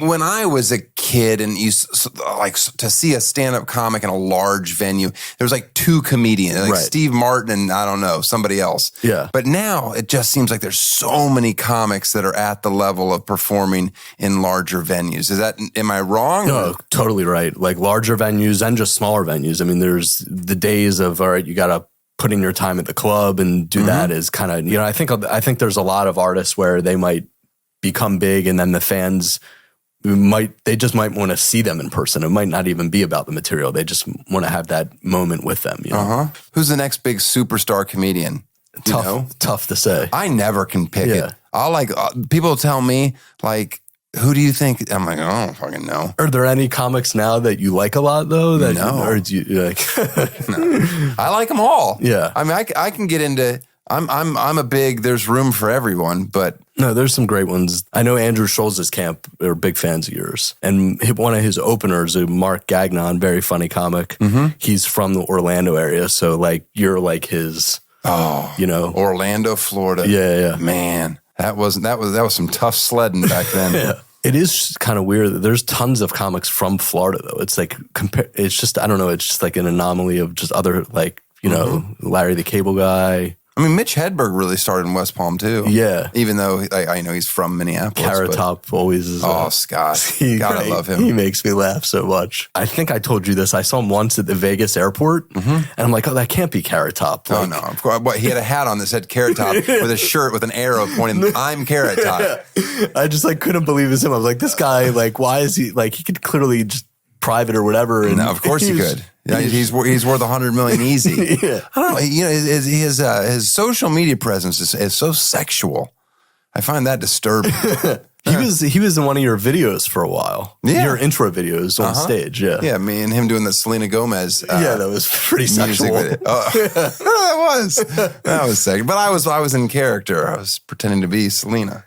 when I was a kid and like to see a stand-up comic in a large venue, there was like 2 comedians, like Steve Martin and I don't know, somebody else. Yeah. But now it just seems like there's so many comics that are at the level of performing in larger venues. Am I wrong? No, totally right. Like larger venues and just smaller venues. I mean, there's the days of, all right, you got to put in your time at the club and do that is kind of, I think there's a lot of artists where they might become big and then the fans they just might want to see them in person. It might not even be about the material. They just want to have that moment with them. Who's the next big superstar comedian? Tough to say. I never can pick it. I'll people tell me like, who do you think? I'm like, I don't fucking know. Are there any comics now that you like a lot though? No. Or do you like? No. I like them all. Yeah. I mean, I can get into. I'm a big. There's room for everyone, but no, there's some great ones. I know Andrew Schulz's camp are big fans of yours, and one of his openers, Mark Gagnon, very funny comic. He's from the Orlando area, so like you're like his. Orlando, Florida. Yeah. Man, that was some tough sledding back then. Yeah. It is kind of weird that there's tons of comics from Florida though. It's like it's just I don't know. It's just like an anomaly of just other like Larry the Cable Guy. I mean, Mitch Hedberg really started in West Palm too. Yeah, even though I know he's from Minneapolis. Carrot Top always is. Scott, God, I love him. He makes me laugh so much. I think I told you this. I saw him once at the Vegas airport, and I'm like, oh, that can't be Carrot Top. Like, oh no, of course. What, he had a hat on that said Carrot Top with a shirt with an arrow pointing. I'm Carrot Top. Yeah. I just like couldn't believe it was him. I was like, this guy, like, why is he like? He could clearly just private or whatever. And no, of course he could. Yeah, he's worth $100 million easy. Yeah. I don't know. His social media presence is so sexual. I find that disturbing. He was in one of your videos for a while. Yeah. Your intro videos on stage. Yeah. Yeah, me and him doing the Selena Gomez. That was pretty sexual. That was sexy. But I was in character. I was pretending to be Selena.